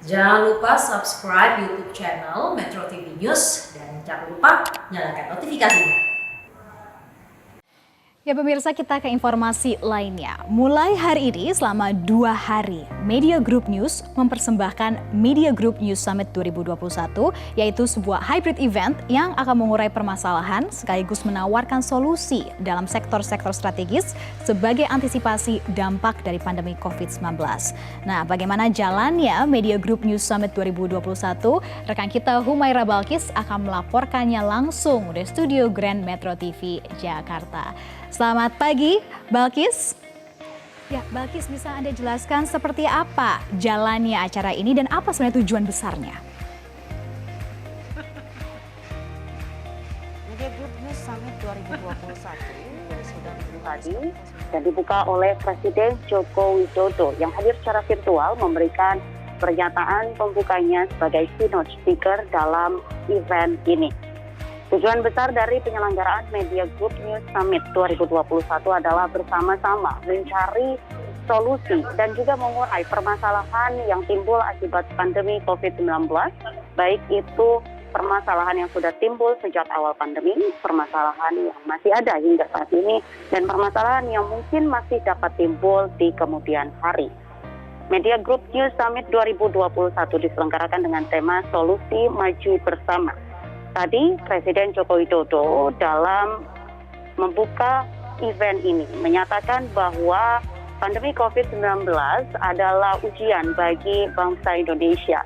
Jangan lupa subscribe YouTube channel Metro TV News dan jangan lupa nyalakan notifikasinya. Ya pemirsa, kita ke informasi lainnya. Mulai hari ini selama 2 hari, Media Group News mempersembahkan Media Group News Summit 2021, yaitu sebuah hybrid event yang akan mengurai permasalahan sekaligus menawarkan solusi dalam sektor-sektor strategis sebagai antisipasi dampak dari pandemi COVID-19. Nah, bagaimana jalannya Media Group News Summit 2021? Rekan kita Humaira Balkis akan melaporkannya langsung dari studio Grand Metro TV Jakarta. Selamat pagi, Balkis. Ya, Balkis, bisa Anda jelaskan seperti apa jalannya acara ini dan apa sebenarnya tujuan besarnya? Media Group News Summit 2021 sudah tadi dan dibuka oleh Presiden Joko Widodo yang hadir secara virtual memberikan pernyataan pembukanya sebagai keynote speaker dalam event ini. Tujuan besar dari penyelenggaraan Media Group News Summit 2021 adalah bersama-sama mencari solusi dan juga mengurai permasalahan yang timbul akibat pandemi COVID-19, baik itu permasalahan yang sudah timbul sejak awal pandemi, permasalahan yang masih ada hingga saat ini, dan permasalahan yang mungkin masih dapat timbul di kemudian hari. Media Group News Summit 2021 diselenggarakan dengan tema Solusi Maju Bersama. Tadi Presiden Joko Widodo dalam membuka event ini menyatakan bahwa pandemi COVID-19 adalah ujian bagi bangsa Indonesia.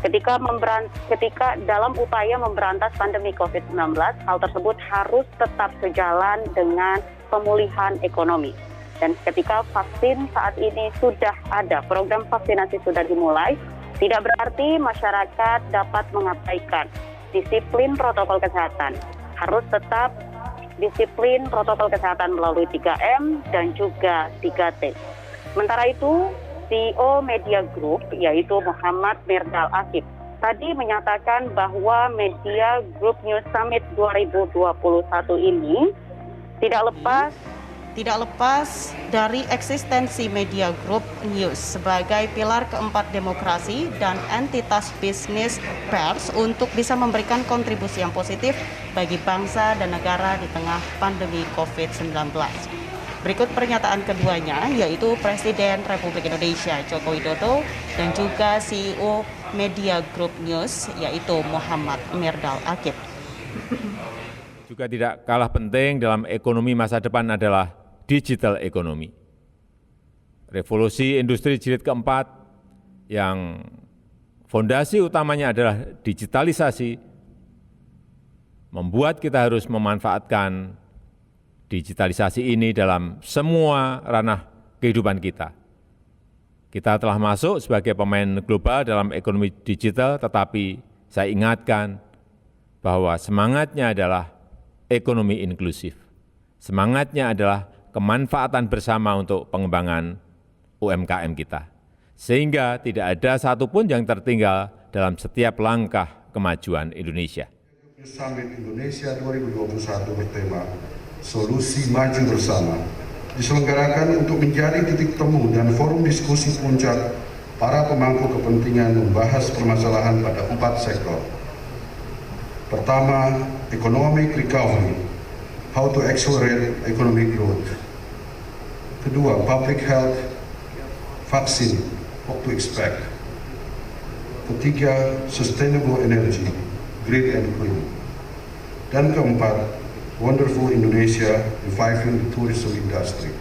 Ketika dalam upaya memberantas pandemi COVID-19, hal tersebut harus tetap sejalan dengan pemulihan ekonomi. Dan ketika vaksin saat ini sudah ada, program vaksinasi sudah dimulai, tidak berarti masyarakat dapat mengabaikan disiplin protokol kesehatan. Harus tetap disiplin protokol kesehatan melalui 3M dan juga 3T. Sementara itu, CEO Media Group yaitu Muhammad Mirdal Akif tadi menyatakan bahwa Media Group News Summit 2021 ini tidak lepas dari eksistensi Media Group News sebagai pilar keempat demokrasi dan entitas bisnis pers untuk bisa memberikan kontribusi yang positif bagi bangsa dan negara di tengah pandemi COVID-19. Berikut pernyataan keduanya, yaitu Presiden Republik Indonesia Joko Widodo dan juga CEO Media Group News, yaitu Muhammad Mirdal Akif. Juga tidak kalah penting dalam ekonomi masa depan adalah digital ekonomi. Revolusi industri jilid keempat yang fondasi utamanya adalah digitalisasi, membuat kita harus memanfaatkan digitalisasi ini dalam semua ranah kehidupan kita. Kita telah masuk sebagai pemain global dalam ekonomi digital, tetapi saya ingatkan bahwa semangatnya adalah ekonomi inklusif. Semangatnya adalah kemanfaatan bersama untuk pengembangan UMKM kita. Sehingga tidak ada satupun yang tertinggal dalam setiap langkah kemajuan Indonesia. Summit Indonesia 2021 bertema Solusi Maju Bersama diselenggarakan untuk menjadi titik temu dan forum diskusi puncak para pemangku kepentingan membahas permasalahan pada 4 sektor. Pertama, economic recovery, how to accelerate economic growth. Kedua, public health, vaksin, what to expect. Ketiga, sustainable energy, green and clean. Dan keempat, wonderful Indonesia, reviving the tourism industry.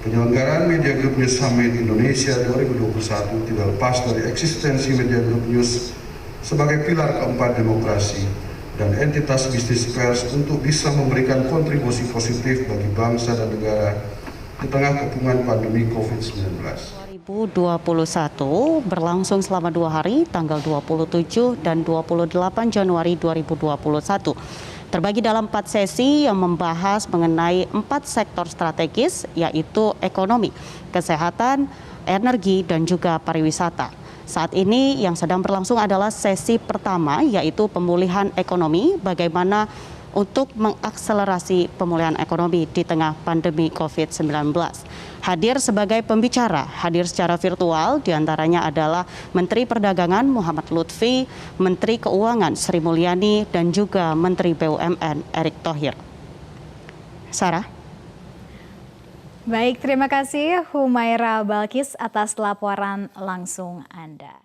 Penyelenggaraan Media Group News Summit Indonesia 2021 tidak lepas dari eksistensi Media Group News sebagai pilar keempat demokrasi dan entitas bisnis pers untuk bisa memberikan kontribusi positif bagi bangsa dan negara di tengah kepungan pandemi COVID-19. 2021 berlangsung selama 2 hari, tanggal 27 dan 28 Januari 2021. Terbagi dalam 4 sesi yang membahas mengenai 4 sektor strategis, yaitu ekonomi, kesehatan, energi, dan juga pariwisata. Saat ini yang sedang berlangsung adalah sesi pertama, yaitu pemulihan ekonomi, bagaimana untuk mengakselerasi pemulihan ekonomi di tengah pandemi COVID-19. Hadir sebagai pembicara, hadir secara virtual, diantaranya adalah Menteri Perdagangan Muhammad Lutfi, Menteri Keuangan Sri Mulyani, dan juga Menteri BUMN Erick Thohir. Sarah. Baik, terima kasih Humaira Balkis atas laporan langsung Anda.